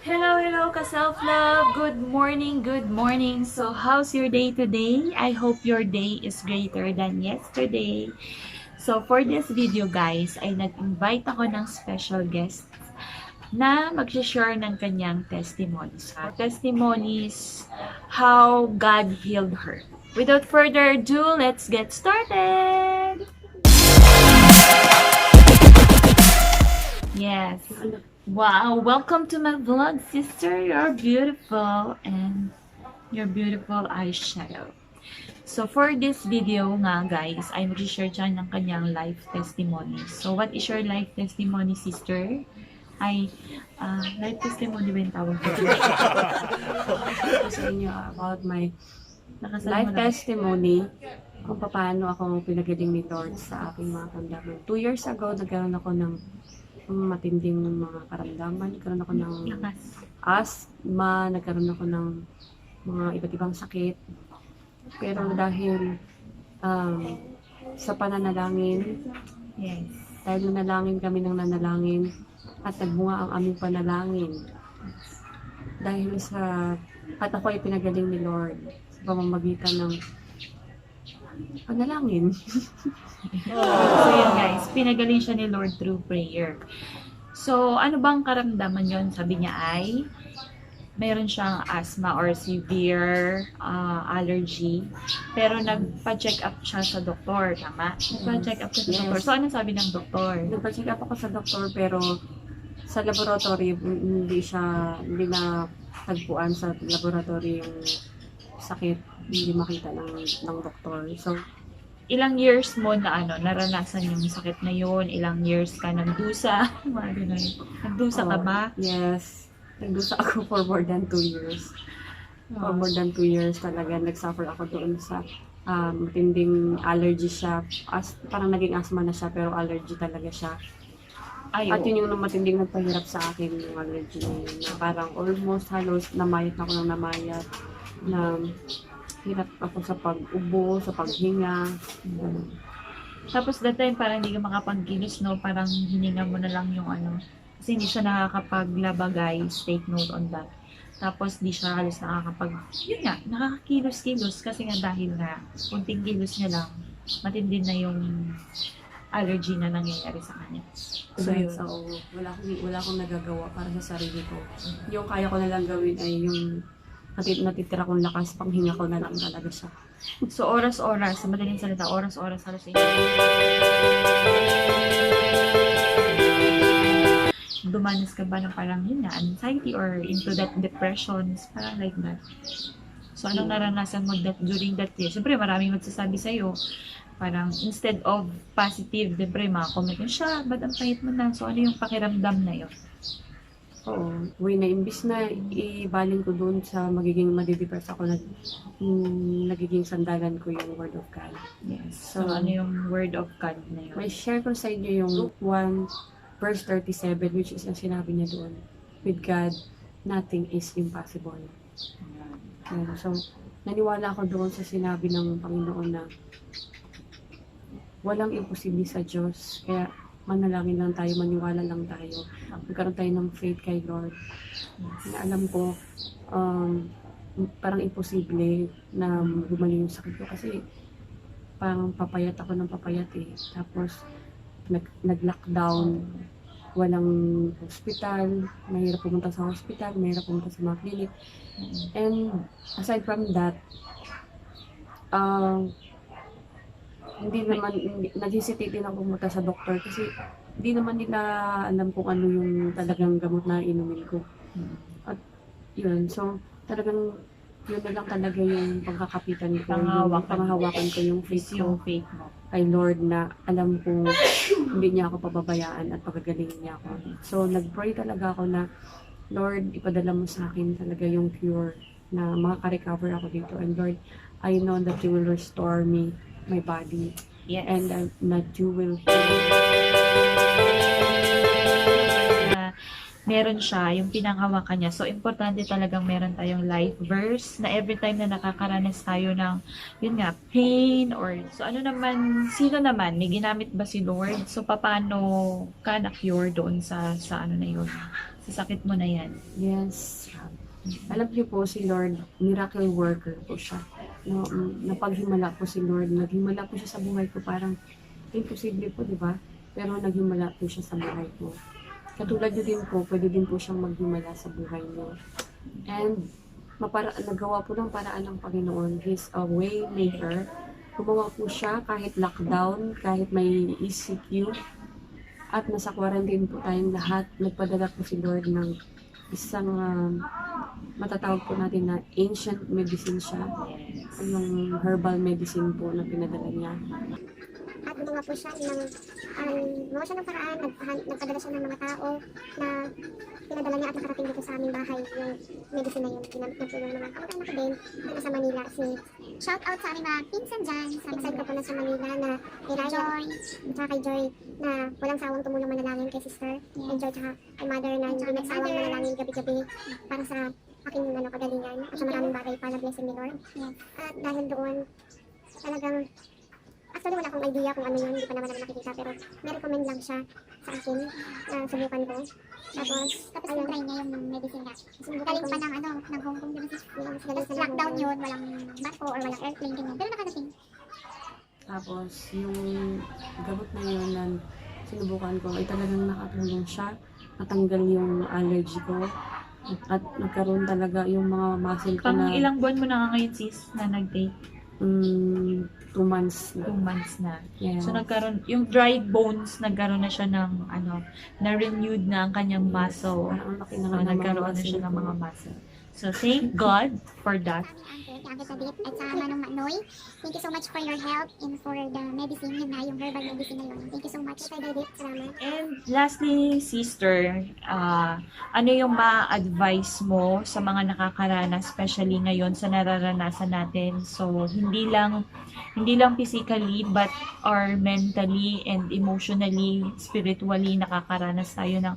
Hello, ka-self-love. Good morning, good morning. So, how's your day today? I hope your day is greater than yesterday. So, for this video, guys, ay nag-invite ako ng special guest na mag-share ng kanyang testimonies. Testimonies, how God healed her. Without further ado, let's get started! Yes. Wow, welcome to my vlog, sister. You're beautiful and your beautiful eyeshadow. So, for this video nga, guys, ay mag-share siya ng kanyang life testimony. So, what is your life testimony, sister? Ay, life testimony ba yung tawag ko? Ko sa inyo about my life testimony kung paano ako pinagaling ni Lord sa aking mga karamdaman. 2 years ago, nagkaroon ako ng matinding mga karamdaman. Nagkaroon ako ng asthma, nagkaroon ako ng mga iba't ibang sakit. Pero dahil sa pananalangin, Yes. dahil nanalangin kami ng nanalangin at nagbunga ang aming panalangin. Dahil at ako ay pinagaling ni Lord sa pamamagitan ng panalangin. So, yun guys, pinagaling siya ni Lord through prayer. So, ano bang karamdaman yon? Sabi niya ay, mayroon siyang asthma or severe allergy. Pero nagpa-check up siya sa doktor, tama? Nagpa-check up siya sa doktor. So, ano sabi ng doktor? Nagpa-check up ako sa doktor pero sa laboratory hindi na tagpuan sa laboratory yung sakit, hindi makita ng doktor. So, Ilang years mo na naranasan yung sakit na yun? Ilang years ka nagdusa? Mga ganun. Nagdusa ka ba? Yes. Nagdusa ako for more than 2 years. For more than 2 years talaga nagsuffer ako doon sa matinding allergy siya. Parang naging asthma na siya pero allergy talaga siya. Ay, At yun yung matinding nagpahirap sa akin yung allergy na yun. Na parang almost halos namayat ako ng namayat. Na hirap ako sa pag-ubo, sa paghinga. Tapos that time parang hindi ka makapagkilos, no? Parang hininga mo na lang yung kasi hindi siya nakakapaglaba, guys. Take note on that. Tapos di siya halos nakakakilos-kilos kasi nga dahil nga kunting kilos niya lang, matindi na yung allergy na nangyayari sa kanya. So, yun. So, wala akong nagagawa para sa sarili ko. Yung kaya ko na lang gawin ay yung natitira kong lakas, panghinga ko na lang talaga siya. So, oras-oras, sa madaling salita, oras-oras, halos dumanas ka ba ng parang anxiety or into that depressions, parang like that. So, anong naranasan mo during that year? Siyempre, maraming magsasabi sa'yo, parang instead of positive, siyempre, comment mo siya, ba't ang pahit mo na? So, ano yung pakiramdam na yun? Oo. Na imbis na ibaling ko doon sa magiging madidepress ako, nagiging sandalan ko yung Word of God. Yes. So, ano yung Word of God na yun? May share ko sa inyo yung Luke 1 verse 37, which is ang sinabi niya doon. With God, nothing is impossible. Ayan. So, naniwala ako doon sa sinabi ng Panginoon na walang imposible sa Diyos. Kaya, manalangin lang tayo, maniwala lang tayo. Magkaroon tayo ng faith kay Lord. Na alam ko, parang imposible na gumaling yung sakit ko kasi parang papayat ako ng papayat eh. Tapos, nag-lockdown, walang hospital, mahirap pumunta sa hospital, mahirap pumunta sa mga clinic. And aside from that, nag-hesitate din ako pumunta sa doktor kasi hindi naman nila alam kung ano yung talagang gamot na inumin ko. At yun, so talagang yun na lang talaga yung pagkakapitan ko, yung panghahawakan ko yung faith ko kay Lord na alam ko hindi niya ako pababayaan at pagagalingin niya ako. So nag-pray talaga ako na Lord, ipadala mo sa akin talaga yung cure na makaka-recover ako dito. And Lord, I know that you will restore me, my body. Yes. And that you will heal. Meron siya, yung pinanghawakan niya. So, importante talagang meron tayong life verse na every time na nakakaranas tayo ng, yun nga, pain or, so ano naman, sino naman, may ginamit ba si Lord? So, paano ka na-cure doon sa ano na yun? sa sakit mo na yan. Yes. Alam niyo po, si Lord, miracle worker po siya. No, napaghimala po si Lord. Naghimala po siya sa buhay ko. Parang imposible po, di ba? Pero naghimala po siya sa buhay ko. Katulad niyo din po, pwede din po siyang maghimala sa buhay niyo. And nagawa po ng paraan ng Panginoon. He's a way maker. Gumawa po siya kahit lockdown, kahit may ECQ. At nasa quarantine po tayong lahat. Nagpadala po si Lord ng isang matatawag po natin na ancient medicine siya. Yung herbal medicine po na pinadala niya. At gumawa po siya gumawa siya ng paraan, nagpadala siya ng mga tao na pinadala niya at nakarating dito sa aming bahay yung medicine na yun. Nagtulong mga kamag-anak ko din na sa Manila. Shout out sa aming mga pinsan dyan. Pinsan ko po na sa Manila na kay Joy, tsaka kay Joy na walang sawang tumulong manalangin kay sister. And Joy tsaka kay mother na hindi nagsawang manalangin gabi-gabi para sa aking kagalingan at sa maraming bagay para blessing ni Lord. At dahil doon, talagang actually wala akong idea kung ano yun, hindi pa naman ako nakikita, pero may-recommend lang siya sa akin na subukan ko. Tapos ayun, try niya yung medicine na. Galing pa ng ng Hong Kong, diba sis? Tapos lockdown yun, walang barko or walang airplane, ganyan. Pero nakadating. Tapos yung gamot na yun na sinubukan ko ay talagang nakatulong siya. Natanggal yung allergy ko. At nagkaroon talaga yung mga muscle ko na Ilang buwan mo na nga ngayon, sis, na nag-take? 2 months na. 2 months na. Yeah. So, yung dried bones, nagkaroon na siya ng, na-renewed na ang kanyang muscle. Parang ang laki So, ng mga nagkaroon na muscle siya ng ko. mga muscle. So, thank God for that. Angkit na bit at sa Manong Manoy. Thank you so much for your help and for the medicine yun na, yung herbal medicine na yun. Thank you so much. Salamat. And lastly, sister, ano yung ma-advise mo sa mga nakakaranas, especially ngayon sa nararanasan natin? So, hindi lang physically, but or mentally and emotionally, spiritually, nakakaranas tayo ng,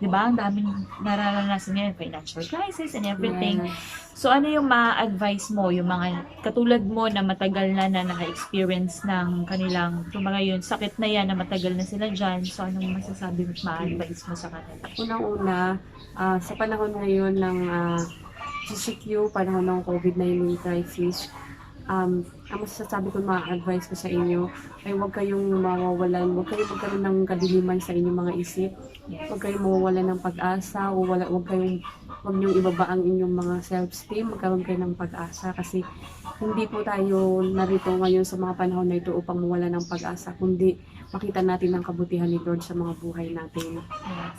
di ba? Ang daming nararanasan ngayon, financial crisis and everything. Yes. So, ano yung ma-advise mo, yung mga katulad mo na matagal na naka-experience ng kanilang, yung mga yun, sakit na yan na matagal na sila dyan. So, anong masasabi mo, ma-advise mo sa kanila? Unang-una, sa panahon ngayon ng CCQ, panahon ng COVID-19 crisis, ang masasabi ko, ma-advise ko sa inyo ay huwag kayong mawawalan, huwag kayong magkaroon ng kadiliman sa inyong mga isip, huwag kayong mawawalan ng pag-asa, huwag niyong ibaba ang inyong mga self-esteem, magkaroon kayo ng pag-asa kasi hindi po tayo narito ngayon sa mga panahon na ito upang mawala ng pag-asa, kundi makita natin ang kabutihan ni Lord sa mga buhay natin.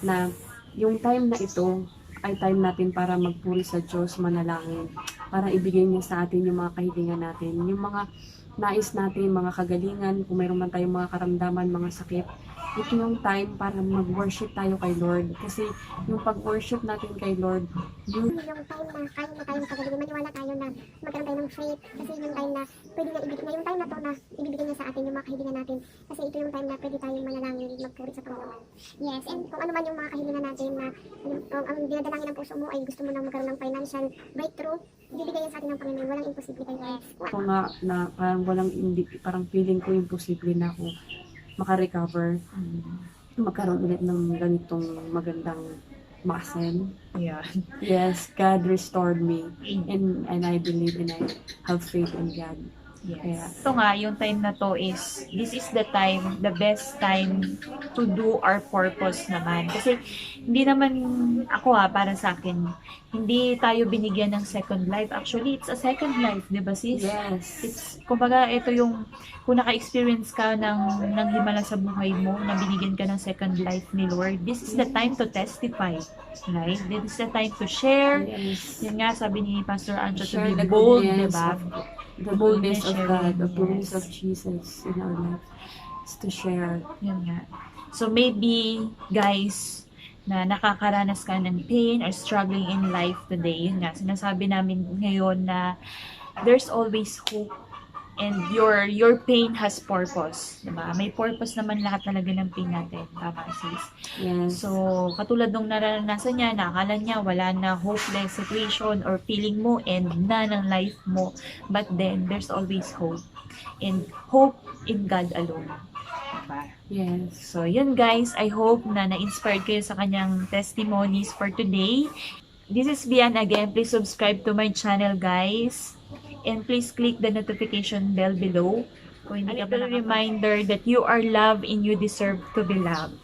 Na yung time na ito ay time natin para magpuri sa Diyos, manalangin, para ibigay niya sa atin yung mga kahilingan natin, yung mga nais natin, mga kagalingan, kung mayroon man tayong mga karamdaman, mga sakit. Ito yung time para mag-worship tayo kay Lord. Kasi yung pag-worship natin kay Lord, Yung time na kaya na tayong kagalingan, maniwala tayo na magkaroon tayo ng faith. Kasi yung time na pwede niya ibigay, yung time na to na ibibigay niya sa atin yung mga kahilingan natin. Kasi ito yung time na pwede tayong manalangin, magpuri sa Panginoon. Yes, and kung ano man yung mga kahilingan natin na ang dinadalangin ng puso mo ay gusto mo nang magkaroon ng financial breakthrough, ibibigay yan sa atin ng Panginoon. Walang imposible kay Lord. ako nga na parang feeling ko imposible na ako makarecover, magkaroon ulit ng ganitong magandang muscle. Yeah. Yes, God restored me. And I believe and I have faith in God. Yes. Kaya, Ito nga, yung time na to this is the time, the best time to do our purpose naman. Kasi, hindi naman, para sa akin, hindi tayo binigyan ng second life. Actually, it's a second life, di ba sis? yes. Kumbaga, ito yung, kung naka-experience ka ng himala sa buhay mo, na binigyan ka ng second life ni Lord, this is the time to testify. Right? This is the time to share. Yes. Yun nga, sabi ni Pastor Ancho, to Share be the bold, goodness diba? The goodness of Sharing, God, the yes. goodness of Jesus in our life is to share. Yun nga. So maybe, guys, na nakakaranas ka ng pain or struggling in life today, yun nga, sinasabi namin ngayon na there's always hope and your pain has purpose. Diba? May purpose naman lahat talaga ng pain natin. Tama, sis? Yes. So, katulad nung naranasan niya, nakakala niya wala na hopeless situation or feeling mo end na ng life mo. But then, there's always hope. And hope in God alone. Diba? Yes. So, yun guys, I hope na na-inspired kayo sa kanyang testimonies for today. This is Bian again. Please subscribe to my channel, guys. And please click the notification bell below. A little reminder that you are loved and you deserve to be loved.